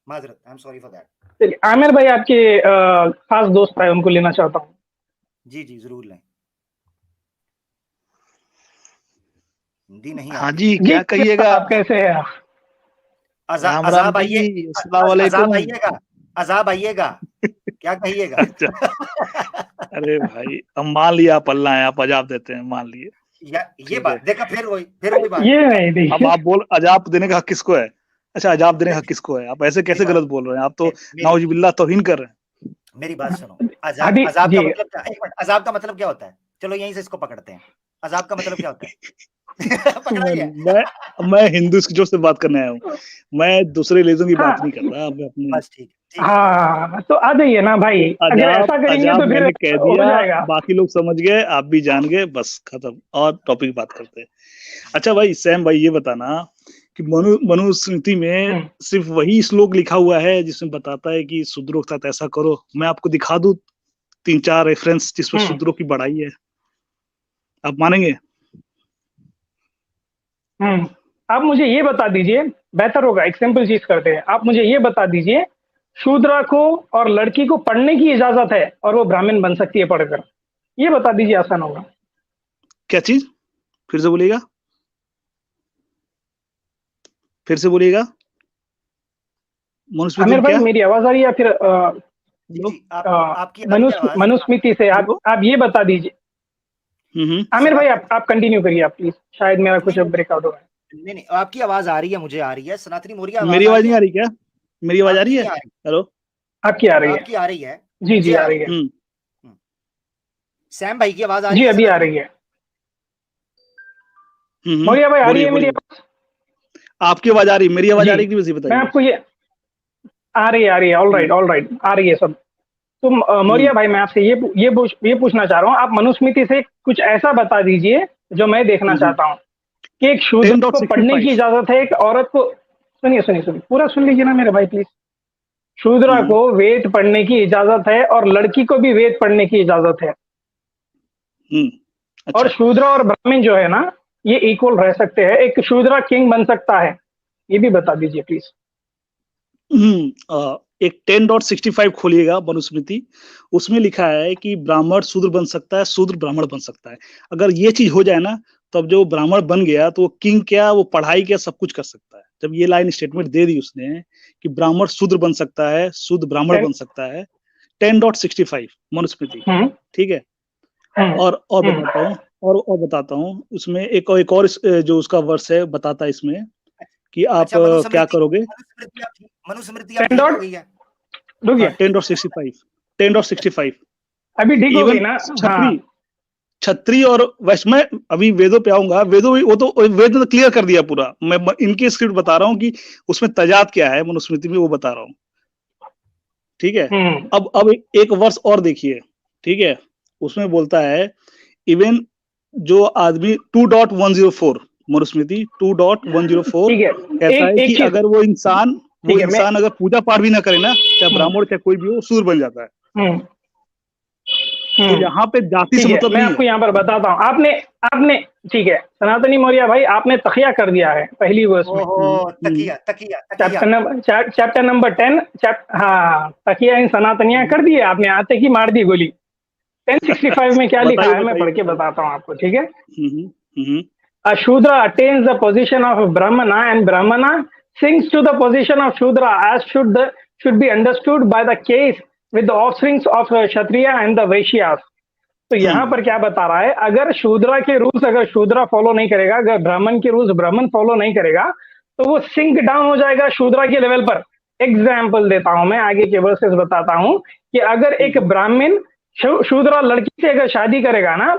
माजरत, I am sorry for that. चलिए, आमिर भाई आपके खास दोस्त है, उनको लेना चाहता हूँ। जी जी जरूर लें। हिंदी नहीं हाँ आती। जी, क्या कहिएगा? आप कैसे हैं? राम राम अजाब आइए, जी, अस्सलाम अजाब वालेकुम। आइएगा, अजाब आइएगा, क्या कहिएगा? अच्छा, अरे भाई अब मान लिया आप अल्लाह है, आप अजाब देते हैं, मान लिए। ये ठीक है, बात देखा, फिर वही बात। ये नहीं अब देखिए, आप बोल अजाब देने का हक किसको है? अच्छा, अजाब देने का हक किसको है? आप ऐसे कैसे मेरी गलत बोल रहे हैं? आप तो मेरी नाउजुबिल्लाह तौहीन कर रहे हैं। मेरी बात सुनो। अभी अजाब का जी मतलब क्या? एक मिनट, अजाब का मतलब क्या होता है? चलो यहीं से इसको पकड़ते हैं। अजाब का मतलब क्या होता है? पकड़ाइए। मैं हिंदू जो से बात करने आया हूँ, मैं दूसरे रिलीजन की बात हाँ नहीं कर रहा। मैं अपने बस ठीक है। हाँ, तो आ जाइए ना भाई, अगर ऐसा करेंगे तो फिर मैंने कह हो दिया, जाएगा। बाकी लोग समझ गए, आप भी जान गए, बस खत्म। और टॉपिक बात करते हैं। अच्छा भाई सैम भाई, ये बताना कि मनुस्मृति में हम्म, सिर्फ वही श्लोक लिखा हुआ है जिसमें बताता है कि शूद्रों के साथ ऐसा करो? मैं आपको दिखा दूं 3-4 रेफरेंस जिसमें हम्म, शूद्रों की बढ़ाई है, आप मानेंगे? हम्म। आप मुझे ये बता दीजिए, बेहतर होगा, एक सिंपल चीज करते हैं। आप मुझे ये बता दीजिए, शूद्रा को और लड़की को पढ़ने की इजाजत है और वो ब्राह्मण बन सकती है पढ़कर। ये बता दीजिए, आसान होगा। क्या चीज? फिर से बोलिएगा, फिर से बोलिएगा। मनुस्मृति आमिर में भाई, क्या? मेरी आवाज आ रही है या फिर जी हेलो जी, आपकी आ रही है आवाज। मनुस्मृति से हेलो। आप ये बता दीजिए। आमिर भाई, सनातन आप कंटिन्यू करिए, आप प्लीज, शायद मेरा कुछ नहीं ब्रेकआउट हो रहा है। नहीं, आपकी आवाज आ रही है, मुझे आ रही है। सनातनी मौर्य मेरी आवाज आ आवाज रही नहीं है? आ रही क्या? मेरी आवाज आ रही आपकी है? नहीं आ रही। हेलो। आपकी आ रही है? आपकी आ रही है, जी जी, मुझे आ आ रही रही है। है। हम्म। सैम भाई की आवाज आ रही जी, है अभी आ सनातनी? रही है। मौर्य भाई, आ रही बोलिए है मेरी बोलिए। आवाज? आपकी आवाज आ रही, मेरी आवाज आ जी, रही कि वैसे मैं बताइए। आपको ये आ रही है, हम्म ऑल राइट, आ रही है सब। तो हम्म मौर्य भाई, मैं आपसे ये पूछना चाह रहा हूँ, आप मनुस्मृति से कुछ ऐसा बता दीजिए जो मैं देखना हम्म चाहता हूँ, कि एक शूद्र को पढ़ने की 10.65। इजाजत है, एक औरत को। सुनिए सुनिए सुनिए, पूरा सुन लीजिए ना मेरे भाई, प्लीज। शूद्रा हम्म को वेद पढ़ने की इजाजत है और लड़की को भी वेद पढ़ने की इजाजत है। और अच्छा। शूद्र और ब्राह्मण जो है ना, ये इक्वल रह सकते हैं, एक शूद्रा किंग बन सकता है। ये भी बता दीजिए प्लीज। एक 10.65 खोलिएगा मनुस्मृति, उसमें लिखा है कि ब्राह्मण शूद्र बन सकता है, शूद्र ब्राह्मण बन सकता है। अगर ये चीज हो जाए ना, तब जो ब्राह्मण बन गया तो वो किंग क्या, वो पढ़ाई क्या, सब कुछ कर सकता है। जब ये लाइन स्टेटमेंट दे दी उसने कि ब्राह्मण शूद्र बन सकता है, शूद्र ब्राह्मण बन सकता है, 10.65 मनुस्मृति। हम्म, ठीक है। हम्म, और हम्म। बताता हूँ, और बताता हूँ उसमें एक और जो उसका वर्ष है बताता है इसमें कि आप अच्छा, क्या करोगे। मनुस्मृति अब 10 ठीक हो डॉट, गई है? हाँ, रुकिए, 10.65 अभी ठीक हो इवन गई ना? हाँ। छत्री, छत्री और वैश्य। मैं अभी वेदों पे आऊंगा, वेदों वो तो वेद ने क्लियर कर दिया पूरा। मैं इनके स्क्रिप्ट बता रहा हूँ कि उसमें तजाद क्या है मनुस्मृति में, वो बता रहा हूँ। ठीक है। हम्म, अब एक वर्ष और देखिए। ठीक है। उसमें बोलता है इवन जो आदमी 2.104 मनुस्मृति 2.104 ठीक है। कहता है एक कि चीज, अगर वो ठीक है, मैं इंसान अगर पूजा पाठ भी ना करे ना, चाहे हम्म, ब्राह्मण चाहे कोई भी हो, शूद्र बन जाता है। हम्म, तो हम्म, यहाँ पे जाति से ठीक है, मतलब मैं नहीं आपको है। यहाँ पर बताता हूँ। आपने आपने ठीक है, सनातनी मौर्य भाई, आपने तकिया कर दिया है पहली वर्ष में। ओहो, हम्म, तकिया तकिया तकिया। चैप्टर नंबर 10, हाँ, तकिया इन सनातनियां कर दिए आपने, आते ही मार दी गोली। 1065 में क्या लिखा बताइए है, मैं बताइए पढ़ के बताइए। बताता हूँ आपको, ठीक है? हम्म हम्म A Shudra attains the position of Brahmana, and Brahmana sinks to the position of Shudra, as should be understood by the case with the offsprings of Kshatriya and the Vaishyas. तो यहाँ हम्म पर क्या बता रहा है, अगर शूद्रा के रूल्स अगर शूद्रा फॉलो नहीं करेगा, अगर ब्राह्मण के रूल्स ब्राह्मण फॉलो नहीं करेगा, तो वो सिंक डाउन हो जाएगा शूद्रा के लेवल पर। एग्जाम्पल देता हूं मैं, आगे के वर्सेस बताता हूं, कि अगर एक हम्म ब्राह्मण शूद्रा लड़की से अगर शादी करेगा ना,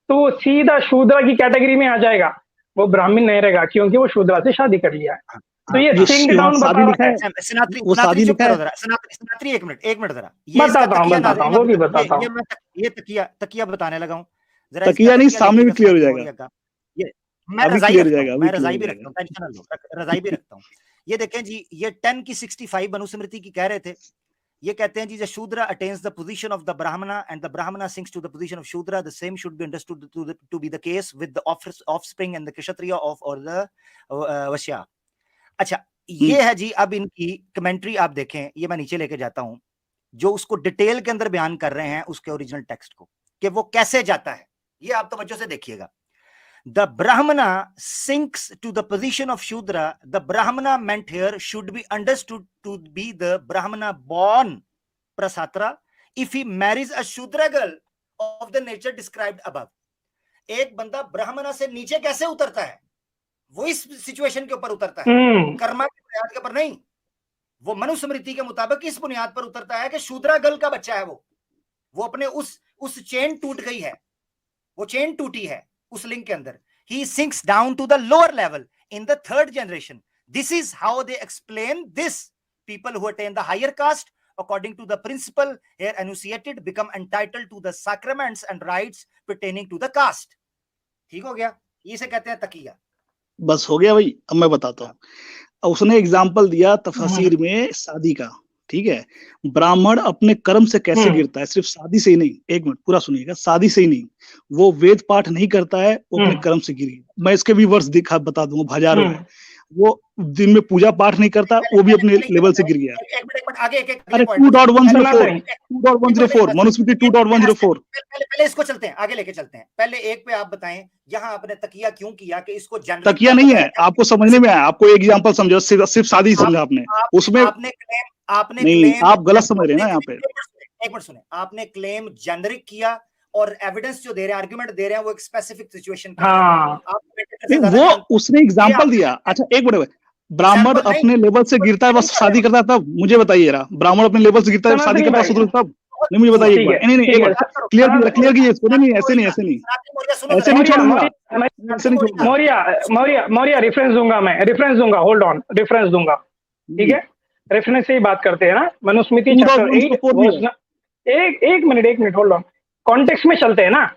तो वो सीधा शूद्रा की कैटेगरी में आ जाएगा, वो ब्राह्मण नहीं रहेगा, क्योंकि वो शूद्रा से शादी कर लिया है। तो ये ये सिंक वहाँ डाउन शादी बता लिखा रहा है। है, सनातनी वो सनातनी शादी चुप लिखा है। करो जरा। सनातनी एक मिनट जरा। ये इसका बताता तकिया हूँ, नाजरीन, वो भी ये बताता हूँ। ये मैं ये तकिया तकिया बताने लगा हूँ। जरा इसका तकिया नहीं, तकिया सामने भी देखिएगा क्लियर हो सनातनी जाएगा। मौर्य का। ये मैं अभी रजाई क्लियर हो रखता जाएगा, हूँ, अभी मैं क्लियर रजाई हो भी जाएगा। रखता हूँ, टेंशन ना लो, रजाई भी रखता हूँ। ये देखें जी, ये 10 की 65 मनुस्मृति की कह रहे थे। ये कहते हैं जी, the Shudra attains the position of the Brahmana and the Brahmana sinks to the position of Shudra, the same should be understood to be the case with the offspring and the Kshatriya of or the Vaishya. अच्छा, ये है जी। अब इनकी कमेंट्री आप देखें, ये मैं नीचे लेके जाता हूं, जो उसको डिटेल के अंदर बयान कर रहे हैं उसके ओरिजिनल टेक्स्ट को, कि वो कैसे जाता है। ये आप तवज्जो से देखिएगा। The Brahmana sinks to the position of Shudra. The Brahmana meant here should be understood to be the Brahmana born Prasatra if he marries a Shudra girl of the nature described above. एक बंदा ब्राह्मणा से नीचे कैसे उतरता है, वो इस सिचुएशन के ऊपर उतरता है, कर्मा की बुनियाद के ऊपर नहीं। वो मनुस्मृति के मुताबिक इस बुनियाद पर उतरता है कि शूद्रा गर्ल का बच्चा है। वो अपने उस चेन टूट गई है, वो चेन टूटी है उस लिंक के अंदर। He sinks down to the lower level in the third generation. This is how they explain this. People who attain the higher caste, according to the principle here enunciated, become entitled to the sacraments and rights pertaining to the caste. ठीक हो गया? इसे कहते हैं तकिया। बस हो गया भाई। अब मैं बताता हूँ। उसने एग्जाम्पल दिया तफसीर में शादी का, ठीक है। ब्राह्मण अपने कर्म से कैसे गिरता है, सिर्फ शादी से ही नहीं, एक मिनट पूरा सुनिएगा, शादी से ही नहीं, वो वेद पाठ नहीं करता है, वो अपने कर्म से गिर गया। मैं इसके भी वर्ष बता दूंगा, हजारों है। वो दिन में पूजा पाठ नहीं करता, वो भी अपने लेवल से गिर गया। एक मिनट आगे अरे 2.104 मनुस्मृति 2.104। पहले इसको चलते हैं, आगे लेके चलते हैं। पहले एक पे आप बताएं यहाँ आपने तकिया क्यों किया, कि इसको तकिया नहीं है, आपको समझने में आया। आपको एक एग्जांपल समझो, सिर्फ शादी समझा आपने, उसमें आपने नहीं, आप गलत समझ रहे हैं ना यहाँ पे। एक मिनट सुने, आपने क्लेम जेनरिक किया और एविडेंस जो दे रहे हैं, आर्गुमेंट दे रहे हैं, वो एक स्पेसिफिक सिचुएशन वो उसने एग्जांपल दिया। अच्छा एक मिनट, ब्राह्मण अपने लेवल से गिरता है बस शादी करता है तब? मुझे बताइए जरा, ब्राह्मण अपने लेवल से गिरता है शादी करता है तब? नहीं मुझे बताइए एक बार। नहीं एक बार क्लियर कीजिए इसको। नहीं ऐसे नहीं छोड़ूंगा, ऐसे नहीं छोड़ूंगा। मौर्य रेफरेंस दूंगा, होल्ड ऑन, रेफरेंस दूंगा, ठीक है। रेफरेंस से ही बात करते हैं ना, मनुस्मृति चैप्टर 8। एक मिनट होल्ड ऑन, कॉन्टेक्स्ट में चलते हैं ना।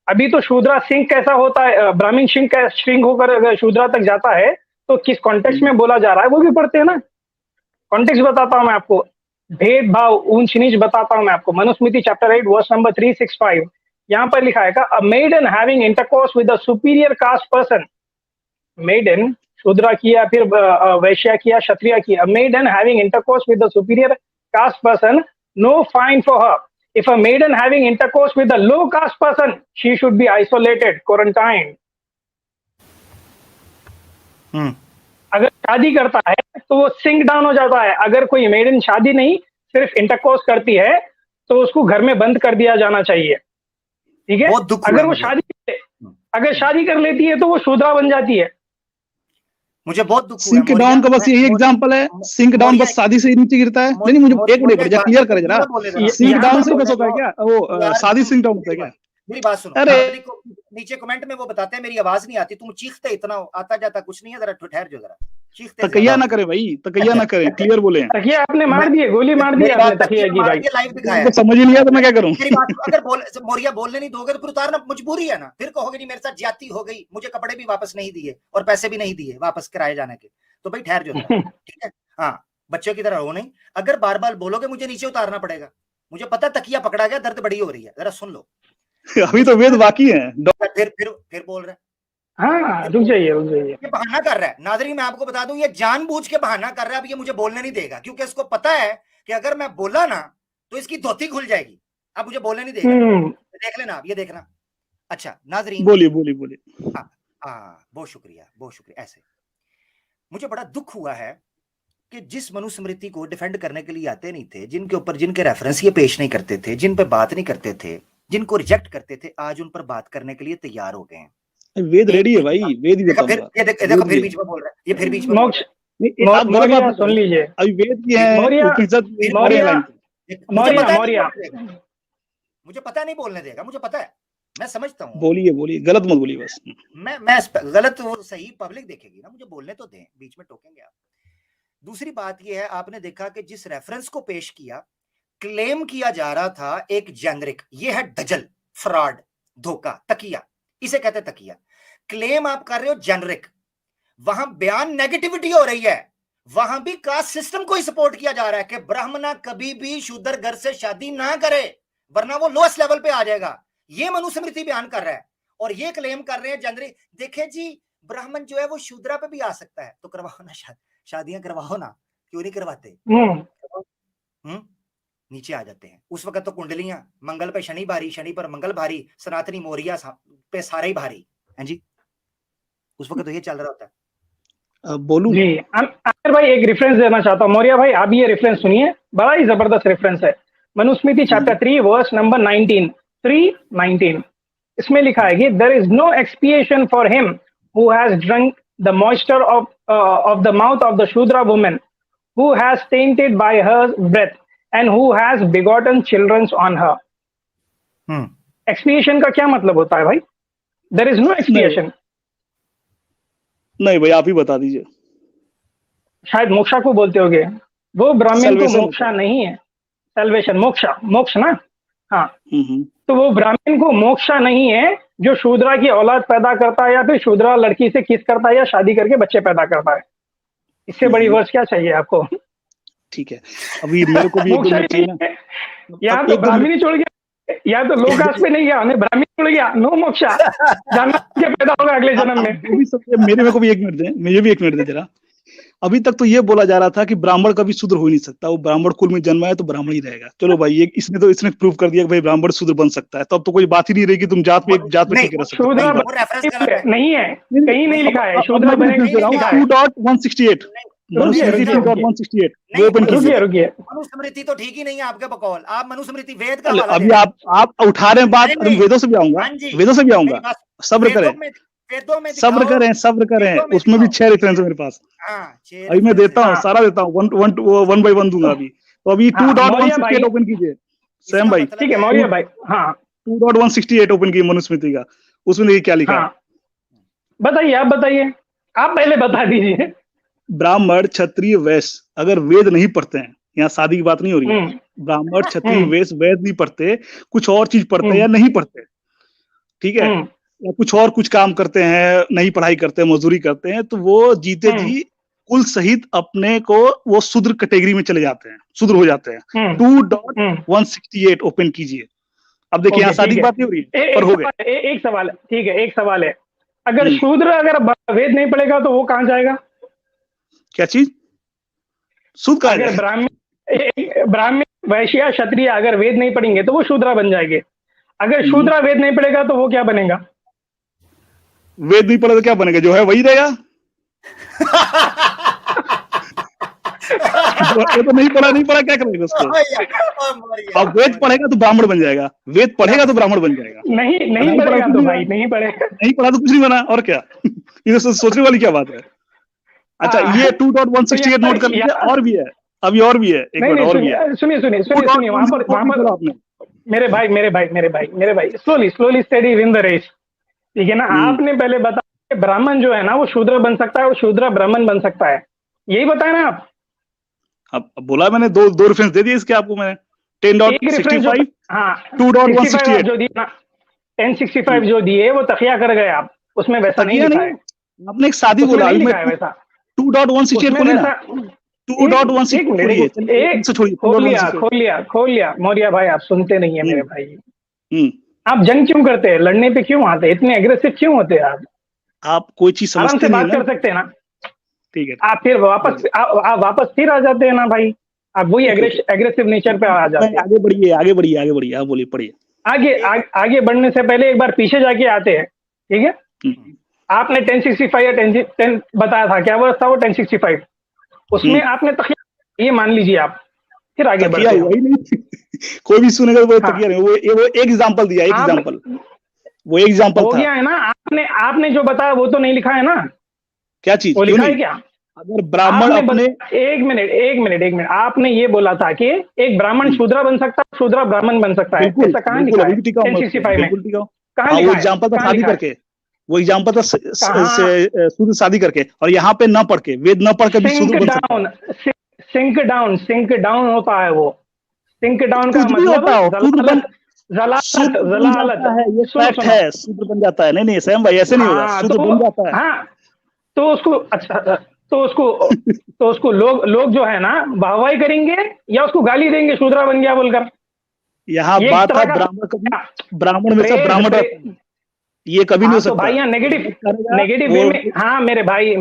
अभी तो शूद्रा सिंह कैसा होता है, ब्राह्मण सिंह होकर अगर शूद्रा तक जाता है तो किस कॉन्टेक्स्ट में बोला जा रहा है वो भी पढ़ते हैं ना। कॉन्टेक्स्ट बताता हूं मैं आपको, भेदभाव ऊंच नीच बताता हूं मैं आपको। मनुस्मृति चैप्टर 8 वर्स नंबर 365, यहाँ पर लिखा है a maiden having intercourse with a superior caste person. Maiden Shudra किया, फिर वैश्या किया, क्षत्रिय किया। Maiden having intercourse with a superior caste person, no fine for her. If a maiden having intercourse with a low caste person, she should be isolated, quarantined. अगर शादी करता है तो वो सिंक डाउन हो जाता है। अगर कोई मेडन शादी नहीं, सिर्फ इंटरकोर्स करती है, तो उसको घर में बंद कर दिया जाना चाहिए, ठीक है। अगर वो शादी कर लेती है तो वो शूद्रा बन जाती है। मुझे बहुत दुख हुआ। सिंक डाउन का बस यही एग्जांपल है। सिंक डाउन बस शादी से ही नीचे गिरता है। नहीं मुझे एक मिनट क्लियर करे जरा, सिंक डाउन से बस होता है क्या वो शादी सिंक डाउन होता है क्या? मेरी बात सुनो। अरे नीचे कमेंट में वो बताते हैं मेरी आवाज नहीं आती, तुम चीखते इतना, आता जाता कुछ नहीं है, जरा ठहर जो जरा। तकिया ना करे भाई, तकिया ना करे, क्लियर बोले। तकिया आपने मार दिए, गोली मार दी आपने तकिया की भाई। लाइव दिखाया, समझ ही नहीं आया तो मैं क्या करूं? मेरी बात अगर मोरिया बोलने नहीं दोगे तो फिर उतारना मजबूरी है ना। फिर कहोगे नहीं मेरे साथ ज्यादती हो गई, मुझे कपड़े भी वापस नहीं दिए और पैसे भी नहीं दिए वापस कराए जाने के। तो भाई ठहर जो, ठीक है। हाँ, बच्चों की तरह हो नहीं। अगर बार बार बोलोगे मुझे नीचे उतारना पड़ेगा। मुझे पता तकिया पकड़ा गया, दर्द बड़ी हो रही है, जरा सुन लो। अभी तो वेद बाकी है। फिर बोल रहा है। हाँ, रुक जाइए। ये बहाना कर रहा है नाज़रीन, मैं आपको बता दूं, ये जानबूझ के बहाना कर रहा है। अब ये मुझे बोलने नहीं देगा, क्योंकि इसको पता है कि अगर मैं बोला ना तो इसकी धोती खुल जाएगी। अब मुझे बोलने नहीं देगा। देख लेना आप, ये देखना। अच्छा नाज़रीन, बोलिए। बहुत शुक्रिया। ऐसे मुझे बड़ा दुख हुआ है कि जिस मनुस्मृति को डिफेंड करने के लिए आते नहीं थे, जिनके रेफरेंस ये पेश नहीं करते थे, जिन पे बात नहीं करते थे, जिनको रिजेक्ट करते थे, आज उन पर बात करने के लिए तैयार हो गए हैं। वेद रेडी है भाई, वेद ही देखो फिर बीच में बोल रहा है, ये फिर बीच में सुन लीजिए। अभी वेद की है, मुझे पता नहीं बोलने देगा, मुझे पता है, मैं समझता हूँ। बोलिए, गलत मत बोलिए बस। मैं गलत वो सही पब्लिक देखेगी ना, मुझे बोलने तो दें, बीच में टोकेंगे आप। दूसरी बात ये है, आपने देखा कि जिस रेफरेंस को पेश किया, क्लेम किया जा रहा था एक जेनरिक, ये है दजल, फ्रॉड, धोखा, तकिया, इसे कहते तकिया। क्लेम आप कर रहे हो जेनरिक, वहां बयान नेगेटिविटी हो रही है, वहां भी कास्ट सिस्टम को ही सपोर्ट किया जा रहा है कि ब्राह्मणा कभी भी शूद्र घर से शादी ना करे वरना वो लोएस्ट लेवल पे आ जाएगा। ये मनुस्मृति बयान कर रहा है और ये क्लेम कर रहे हैं जेनरिक। देखे जी, ब्राह्मण जो है वो शूद्रा पे भी आ सकता है, तो करवाओ ना शादी। शादियां करवाओ ना, क्यों नहीं करवाते? नीचे आ जाते हैं। उस वक्त तो कुंडलियां, मंगल पे शनि भारी, शनि पर मंगल भारी, सनातनी मौर्या पे सारे ही भारी हैं जी। उस वक्त तो ये चल रहा होता है। बोलूं जी, आमिर भाई एक रेफरेंस देना चाहता हूँ। मौर्य भाई आप ये रेफरेंस सुनिए, बड़ा ही जबरदस्त रेफरेंस है। मनुस्मृति चैप्टर 3 वर्स नंबर 19 इसमें लिखा है कि there is no expiation for him who has drunk the moisture of the mouth of the Shudra woman who has tainted by her breath and who has begotten children on her. Expiation का क्या मतलब होता है भाई? There is no expiation. नहीं भाई, आप ही बता दीजिए। शायद मोक्षा को बोलते होगे, वो ब्राह्मण को मोक्षा नहीं है, सल्वेशन, मोक्ष ना। हाँ, तो वो ब्राह्मण को मोक्षा नहीं है जो शूद्रा की औलाद पैदा करता है या फिर शूद्रा लड़की से किस करता है या शादी करके बच्चे पैदा करता है। इससे बड़ी वर्ष क्या चाहिए आपको? ठीक है, अभी मेरे को भी या तो ब्राह्मणी छोड़ गया या तो लोकास पे नहीं गया, ब्राह्मणी छोड़ गया, नो मोक्षा, जानना क्या पैदा होगा अगले जन्म में। मेरे को भी 1 मिनट दे, मुझे भी 1 मिनट दे जरा। अभी तक तो ये बोला जा रहा था कि ब्राह्मण कभी शूद्र हो ही नहीं सकता, वो ब्राह्मण कुल में जन्मा है तो ब्राह्मण ही रहेगा। चलो भाई, ये इसने प्रूव कर दिया कि भाई ब्राह्मण शूद्र बन सकता है, तब तो कोई बात ही नहीं रही कि तुम जात पे ठीक रह सकते हो। नहीं है, कहीं नहीं लिखा है शूद्र बनेगा। 2.168 रुकिए, मनुस्मृति तो ठीक ही नहीं है आपके बकौल। आप मनुस्मृति वेद का अभी आप उठा रहे हैं बात, वेदों से भी आऊंगा, वेदों से भी आऊंगा। सब्र करें, उसमें भी 6 रेफरेंस है मेरे पास। अभी मैं देता हूँ, सारा देता हूँ, 1 by 1 दूंगा अभी। तो अभी 2.168 ओपन कीजिए सैम भाई। ठीक है मौर्य भाई, हाँ 2.168 ओपन कीजिए मनुस्मृति का, उसमें देखिए क्या लिखा है। बताइए, आप बताइए, आप पहले बता दीजिए। ब्राह्मण, क्षत्रिय, वैश्य अगर वेद नहीं पढ़ते हैं, यहाँ शादी की बात नहीं हो रही है, ब्राह्मण, क्षत्रिय, वैश्य वेद नहीं पढ़ते, कुछ और चीज पढ़ते हैं या नहीं पढ़ते, ठीक है, या कुछ काम करते हैं, नहीं पढ़ाई करते हैं, मजदूरी करते हैं, तो वो जीते जी कुल सहित अपने को वो शूद्र कैटेगरी में चले जाते हैं, शूद्र हो जाते हैं। 2.168 ओपन कीजिए। अब देखिए यहाँ शादी की बात नहीं हो रही है, पर हो गए। एक सवाल है, ठीक है, एक सवाल है, अगर शूद्र अगर वेद नहीं पढ़ेगा तो वो कहाँ जाएगा? क्या चीज? शूद्र का? अगर ब्राह्मण, वैश्य, क्षत्रिय अगर वेद नहीं पढ़ेंगे तो वो शूद्रा बन जाएंगे। अगर शूद्रा वेद नहीं पढ़ेगा तो वो क्या बनेगा? वेद नहीं पढ़े तो क्या बनेगा? जो है वही रहेगा। वो तो नहीं पढ़ा क्या करेगा उसको? अब वेद पढ़ेगा तो ब्राह्मण बन जाएगा, वेद पढ़ेगा तो ब्राह्मण बन जाएगा। नहीं पढ़ेगा तो भाई नहीं पढ़ेगा, नहीं पढ़ा तो कुछ नहीं बना, और क्या? ये सोचने वाली क्या बात है। अच्छा, ये 2.168 नोट कर लीजिए। और भी है, अभी और भी है, एक मिनट और भी है। सुनिए, वहां पर मेरे भाई slowly steady win the race, ठीक है ना। आपने पहले बताया ब्राह्मण जो है ना वो शूद्र बन सकता है और शूद्र ब्राह्मण बन सकता है, यही बताया ना आप? अब बोला मैंने, दो रेफरेंस दे दिए इसके आपको मैंने। 10.65, हाँ 2.168 जो दिया ना, 1065 जो दिए वो तकिया कर गए आप, उसमें वैसा नहीं लिखा है। आपने एक शादी बोला, वैसा 2.168 खोलिए ना, 2.168 खोल लिया। मौर्य भाई आप सुनते नहीं है मेरे भाई, आप जंग क्यों करते हैं? लड़ने पे क्यों आते हैं? इतने एग्रेसिव क्यों होते हैं आप कोई चीज आराम से बात कर सकते हैं ना, ठीक है। आप फिर वापस फिर आ जाते हैं ना भाई, आप वही एग्रेसिव नेचर पे आ जाते हैं। आगे बढ़िए, आप बोलिए, पढ़िए। आगे बढ़ने से पहले एक बार पीछे जाके आते हैं, ठीक है। आपने 1065 या 10 बताया था, क्या वर्ष था वो 1065? उसमें आपने तकिया, ये मान लीजिए आप, फिर आगे बढ़ते हैं। कोई भी सुनेगा वो तकिया नहीं, वो एक एग्जांपल दिया, वो एग्जांपल हो गया है ना। आपने जो बताया वो तो नहीं लिखा है ना। क्या चीज वो लिखा है क्या? अगर ब्राह्मण अपने एक मिनट आपने ये बोला था कि एक ब्राह्मण शूद्रा बन सकता है, शूद्रा ब्राह्मण बन सकता है, ऐसा कहाँ लिखा है 1065 में? कहाँ लिखा है? एग्जांपल था शादी करके, वो एग्जांपल था शूद्र शादी करके, और यहाँ पे न पढ़ के, वेद न पढ़ के भी शूद्र बन सकता है। सिंक डाउन होता है वो। सिंक डाउन का मतलब जलालत है, ये फैक्ट है, शूद्र बन जाता है। नहीं सैम भाई, ऐसे नहीं होगा, शूद्र बन जाता है। हाँ, तो उसको लोग जो है ना वाहवाही करेंगे या उसको गाली देंगे शूद्रा बन गया बोलकर। यहाँ बात है ब्राह्मण में से ब्राह्मण ये कभी नहीं हो हाँ, तो सकता। भाई यहाँ नेगेटिव करेगा वे वो में, हाँ मेरे भाई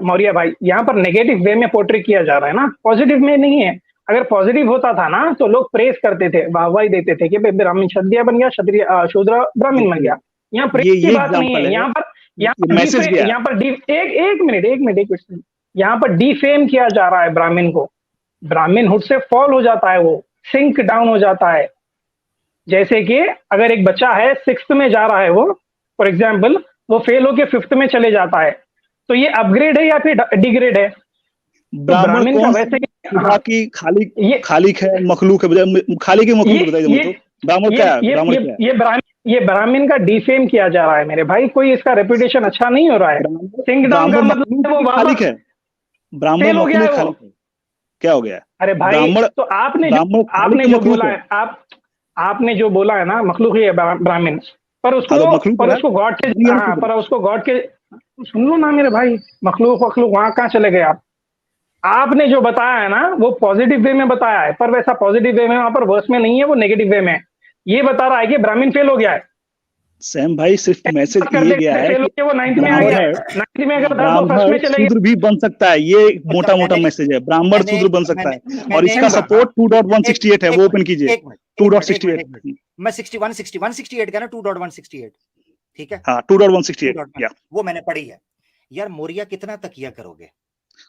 मौर्य भाई, यहाँ पर नेगेटिव वे में पोर्ट्रे किया जा रहा है ना, पॉजिटिव में नहीं है। अगर पॉजिटिव होता था ना तो लोग प्रेस करते थे, वाहवाही देते थे कि भाई ब्राह्मण क्षत्रिय बन गया, क्षत्रिय शूद्र ब्राह्मण बन गया। यहाँ प्रेस की ये बात नहीं एग्जाम्पल है, है, यहाँ पर ये मैसेज गया है। यहाँ पर एक मिनट, यहाँ पर डिफेम किया जा रहा है ब्राह्मण को, ब्राह्मण हुड से फॉल हो जाता है, वो सिंक डाउन हो जाता है। जैसे कि अगर एक बच्चा है 6th में जा रहा है, वो फॉर एग्जाम्पल वो फेल होके 5th में चले जाता है, तो ये अपग्रेड है या फिर डिग्रेड है? ब्राह्मण का कौन वैसे हाँ, की ये खालिक है, मखलूक है, खाली के मखलूक बताइए मुझे तो ब्राह्मण क्या है, ब्राह्मण क्या है? ये ब्राह्मण का डिफेम किया जा रहा है मेरे भाई, कोई इसका रेपुटेशन अच्छा नहीं हो रहा है। सिंक डाउन का मतलब वो खालिक है, ब्राह्मण फेल हो गया है मखलूक वो। खालिक है, क्या हो गया? अरे भाई ब्राह्मण तो आपने खालिक जो मखलूक बोला है, आपने जो बोला है ना, मखलूक ही है ब्राह्मण, पर उसको गॉड के, पर उसको गॉड के, सुन लो ना मेरे भाई, मखलूक वहाँ कहाँ चले गए आप? आपने जो बताया है ना वो पॉजिटिव वे में बताया है, पर वैसा पॉजिटिव वे में वहां पर वर्स में नहीं है, वो नेगेटिव वे में है। ये बता रहा है कि ब्राह्मण फेल हो गया है। सैम भाई सिर्फ मैसेज ये गया है कि वो 9th में आ गया, 9th में अगर था तो फर्स्ट में चले शूद्र भी बन सकता है, ये मोटा मैसेज है, ब्राह्मण शूद्र बन सकता है, और इसका सपोर्ट 2.168 है, वो ओपन कीजिए 2.68। मैं 6168 का ना 2.168, ठीक है हाँ 2.168 या वो मैंने पढ़ी है यार। मौर्य कितना तकिया करोगे,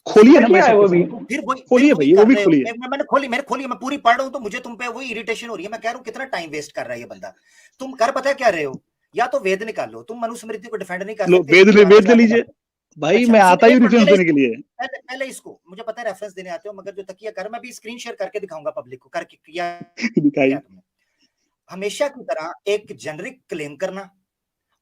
खोलिए ना है वो भी, फिर खोलिए भैया, वो भी खोलिए। मैंने खोली, मैं पूरी पढ़ रहा हूँ तो मुझे तुम पे वही इरिटेशन हो रही है। मैं कह रहा हूँ कितना टाइम वेस्ट कर रहा है ये बंदा। तुम कर पता है क्या रहे हो, या तो वेद निकालो, तुम मनुस्मृति को डिफेंड नहीं कर सकते। वेद ले लीजिए भाई, अच्छा, मैं आता ही रेफरेंस देने के लिए। पहले इसको मुझे पता है रेफरेंस देने आते हो, मगर जो तकिया कर, मैं भी स्क्रीन शेयर करके दिखाऊंगा पब्लिक को, करके किया दिखाइए। तुमने हमेशा की तरह एक जेनरिक क्लेम करना,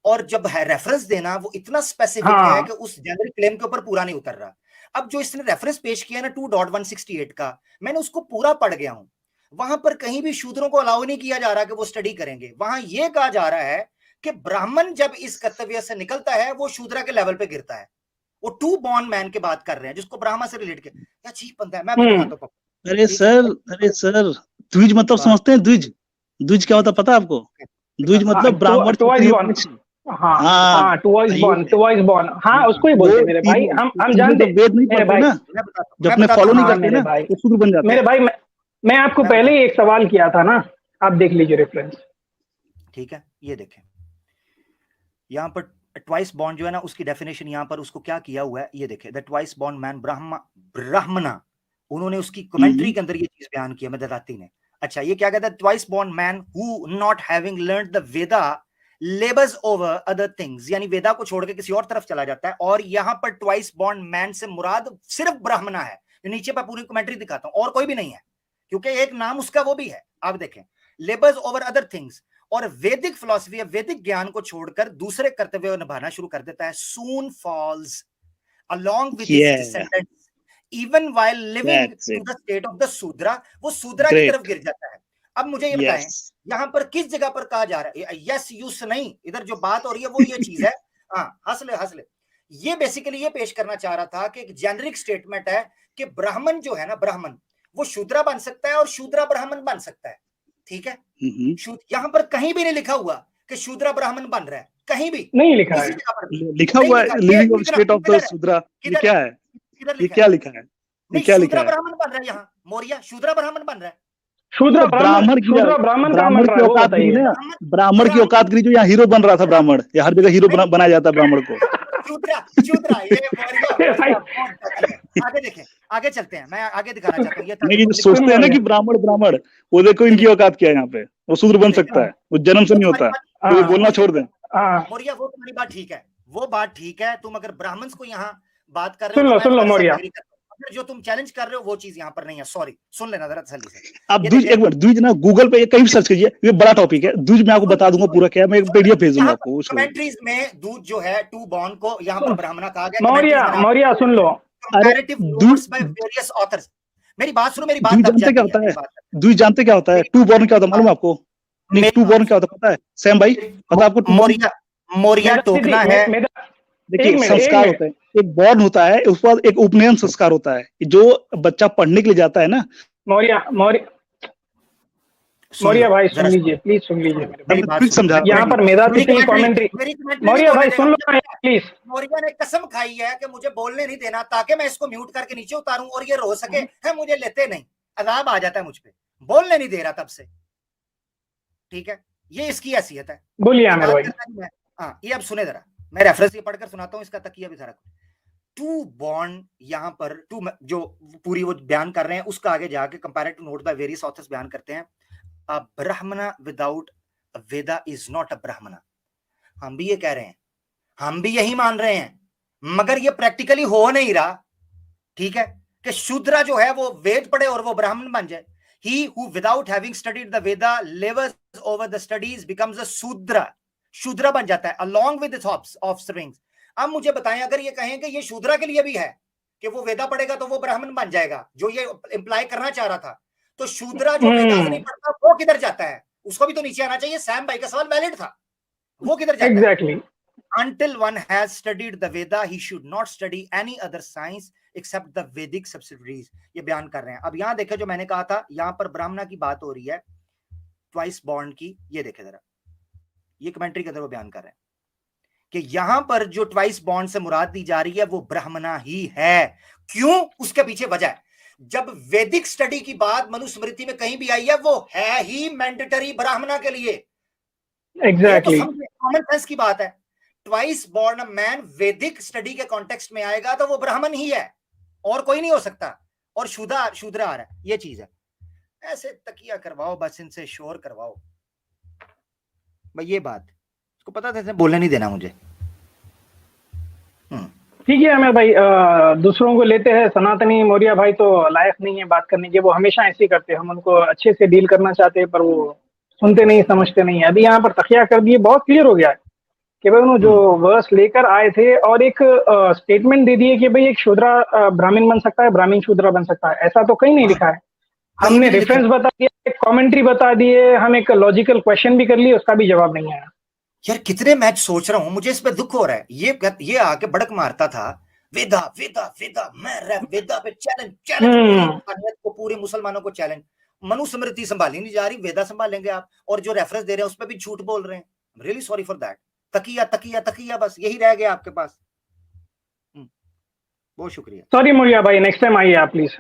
और जब है रेफरेंस देना वो इतना स्पेसिफिक है कि उस जेनरिक क्लेम के ऊपर पूरा नहीं उतर रहा। अब जो इसने रेफरेंस पेश किया ना 2.168 का, मैंने उसको पूरा पढ़ गया हूं। वहां पर कहीं भी शूद्रों को अलाउ नहीं किया जा रहा कि वो स्टडी करेंगे। वहां यह कहा जा रहा है कि ब्राह्मण जब इस कर्तव्य से निकलता है वो शूद्रा के लेवल पे गिरता है। वो टू बॉर्न मैन की बात कर रहे हैं, जिसको ब्राह्मण से रिलेट किया। क्या चीज बनता है, मैं बताता हूं। अरे सर द्विज मतलब समझते हैं? द्विज क्या होता पता है आपको? द्विज मतलब ब्राह्मण टुवाइस बॉर्न, हाँ उसको ही बोलते हैं मेरे भाई। हम जानते वेद नहीं पढ़ते ना, जब अपने फॉलो नहीं करते ना तो शुद्र बन जाते हैं। मेरे भाई मैं आपको पहले ही एक सवाल किया था ना, आप देख लीजिए रेफरेंस। ठीक है, ये देखें यहाँ पर ट्वाइस बॉर्न जो है ना, उसकी डेफिनेशन यहाँ पर उसको क्या किया हुआ है ये देखें। द ट्वाइस बॉर्न मैन ब्राह्मणा, उन्होंने उसकी कमेंट्री के अंदर ये चीज बयान किया मेदाती ने। अच्छा, ये क्या कहता है? Twice born man who not having learned the Veda labours over other things, यानी वेदा को छोड़ के किसी और तरफ चला जाता है। और यहाँ पर ट्वाइस बॉर्न मैन से मुराद सिर्फ ब्राह्मणा है। नीचे पर पूरी कमेंट्री दिखाता हूं, और कोई भी नहीं है, क्योंकि एक नाम उसका वो भी है। आप देखें, लेबर्स ओवर अदर थिंग्स, और वैदिक फिलॉसफी या वैदिक ज्ञान को छोड़कर दूसरे कर्तव्य निभाना शुरू कर देता है। Soon falls along with his descendants even while living to the state of the Shudra, वो शूद्रा की तरफ गिर जाता है। अब मुझे ये बताएं, यहाँ पर किस जगह पर कहा जा रहा है? यस यूस नहीं, इधर जो बात हो रही है वो ये चीज है। हाँ, हंस ले। ये बेसिकली ये पेश करना चाह रहा था कि एक जेनरिक स्टेटमेंट है कि ब्राह्मण जो है ना, ब्राह्मण वो शूद्रा बन सकता है और शूद्रा ब्राह्मण बन सकता है। ठीक है, यहाँ पर कहीं भी नहीं लिखा हुआ कि शूद्रा ब्राह्मण बन रहा है, कहीं भी नहीं लिखा है। लिखा हुआ है living of state of the Shudra. ये क्या है? ये क्या लिखा है? शूद्रा ब्राह्मण बन रहा है यहाँ, मौर्य शूद्रा ब्राह्मण बन रहा है। शूद्र ब्राह्मण ब्राह्मण की औकात गिरी जो यहाँ हीरो बन रहा था ब्राह्मण, या हर जगह हीरो बनाया जाता है ब्राह्मण को। शूद्रा ये आगे देखें, आगे चलते हैं, मैं आगे दिखाना चाहता हूँ। नहीं, सोचते हैं ना कि ब्राह्मण, वो देखो इनकी औकात क्या है यहाँ पे, वो शूद्र बन सकता है, वो जन्म से नहीं होता है, तो बोलना छोड़ दें। मौर्य वो तुम्हारी बात ठीक है, वो बात ठीक है। तुम अगर ब्राह्मण को यहाँ बात कर रहे हो, सुन लो मौर्य, जो तुम चैलेंज कर रहे हो वो चीज यहाँ पर नहीं है। सॉरी, सुन लेना जरा तसल्ली से। आप द्विज, एक मिनट, द्विज ना गूगल पे कहीं भी सर्च कीजिए, ये बड़ा टॉपिक है। द्विज मैं आपको बता दूंगा पूरा क्या, मैं एक पीडीएफ भेज दूंगा आपको। कमेंट्रीज में दूध जो है टू बॉर्न को यहाँ पर ब्राह्मणा कहा गया। मौर्य सुन लो, comparative notes by various authors. मेरी बात सुनो, मेरी बात जानते क्या होता है? द्विज जानते क्या होता है? टू बॉर्न क्या होता है मालूम आपको? नहीं, टू बॉर्न क्या होता है पता है सैम भाई? पता आपको? मौर्य टोकना है। देखिए, संस्कार होता है, एक बॉर्न होता है, उसके बाद एक उपनयन संस्कार होता है, जो बच्चा पढ़ने के लिए जाता है ना। मौर्य मौर्य भाई सुन लीजिए, प्लीज सुन लीजिए मेरे भाई। मेरी बात ठीक समझा। यहाँ पर मेधातिथि की कमेंट्री, मौर्य भाई सुन लो प्लीज। मौर्य ने कसम खाई है कि मुझे बोलने नहीं देना ताकि मैं इसको म्यूट करके नीचे उतारूं और ये रो सके, है मुझे लेते नहीं, अजाब आ जाता है मुझ पे, बोलने नहीं दे रहा तब से। ठीक है, ये इसकी हैसियत है। बोलिए आमिर भाई। हाँ, ये अब सुने जरा, मैं रेफरेंस ये पढ़कर सुनाता हूँ, इसका तकिया भी सारा। टू बॉन्ड, यहाँ पर टू जो पूरी वो बयान कर रहे हैं उसका आगे जाके comparative note bye various authors बयान करते हैं, अ ब्राह्मणा without Veda is not a ब्राह्मणा। हम भी ये कह रहे हैं, हम भी यही मान रहे हैं, मगर ये प्रैक्टिकली हो नहीं रहा। ठीक है, कि शूद्रा जो है वो वेद पढ़े और वो ब्राह्मण बन जाए। He who without having studied the Veda labors over the studies becomes a Shudra, शूद्रा बन जाता है along with its offsprings। अब मुझे बताएं, अगर ये कहें कि ये शूद्रा के लिए भी है कि वो वेदा पढ़ेगा तो वो ब्राह्मण बन जाएगा, जो ये इंप्लाई करना चाह रहा था, तो शूद्रा जो वेदा नहीं पढ़ता वो किधर जाता है? उसको भी तो नीचे आना चाहिए। सैम भाई का सवाल वैलिड था, वो किधर जाता है? Exactly. Until one has studied the Veda, he should not study any other science except the Vedic subsidiaries। ये बयान कर रहे हैं। अब यहाँ देखे, जो मैंने कहा था, यहाँ पर ब्राह्मणा की बात हो रही है, ट्वाइस बॉन्ड की। ये देखे जरा, ये कमेंट्री के अंदर वो बयान कर रहे हैं कि यहां पर जो ट्वाइस बॉन्ड से मुराद दी जा रही है वो ब्राह्मणा ही है। क्यों? उसके पीछे वजह है, जब वैदिक स्टडी की बात मनुस्मृति में कहीं भी आई है, वो है ही मैंडेटरी ब्राह्मणा के लिए। Exactly. कॉमन सेंस की बात है। ट्वाइस बॉर्न मैन वैदिक स्टडी के कॉन्टेक्स्ट में आएगा तो वो ब्राह्मण ही है, और कोई नहीं हो सकता। और शूद्रा आ रहा है, ये चीज है। ऐसे तकिया करवाओ, बस इनसे शोर करवाओ भाई। ये बात इसको पता था, इसने बोलने नहीं देना मुझे। ठीक है अमर भाई, दूसरों को लेते हैं। सनातनी मौर्य भाई तो लायक नहीं है बात करने के, वो हमेशा ऐसे ही करते हैं। हम उनको अच्छे से डील करना चाहते हैं पर वो सुनते नहीं, समझते नहीं है। अभी यहाँ पर तकिया कर दिए, बहुत क्लियर हो गया है कि भाई उन्होंने जो वर्स लेकर आए थे और एक स्टेटमेंट दे दिए कि भाई एक शूद्रा ब्राह्मण बन सकता है, ब्राह्मण शूद्रा बन सकता है, ऐसा तो कहीं नहीं लिखा है। हमने रेफरेंस बता दिया, एक कमेंट्री बता दिए, हम एक लॉजिकल क्वेश्चन भी कर लिए, उसका भी जवाब नहीं आया। यार कितने मैच सोच रहा हूं, मुझे इस पे दुख हो रहा है। ये आके बड़क मारता था, वेदा वेदा वेदा, मैं वेदा पे चैलेंज को, पूरे मुसलमानों को चैलेंज। मनुस्मृति संभाली नहीं जा रही, वेदा संभालेंगे आप, और जो रेफरेंस दे रहे हैं उस पर भी झूठ बोल रहे हैं। Really sorry for that. तकिया तकिया तकिया, बस यही रह गया आपके पास। बहुत शुक्रिया। सॉरी मौर्य भाई, नेक्स्ट टाइम आइए आप प्लीज।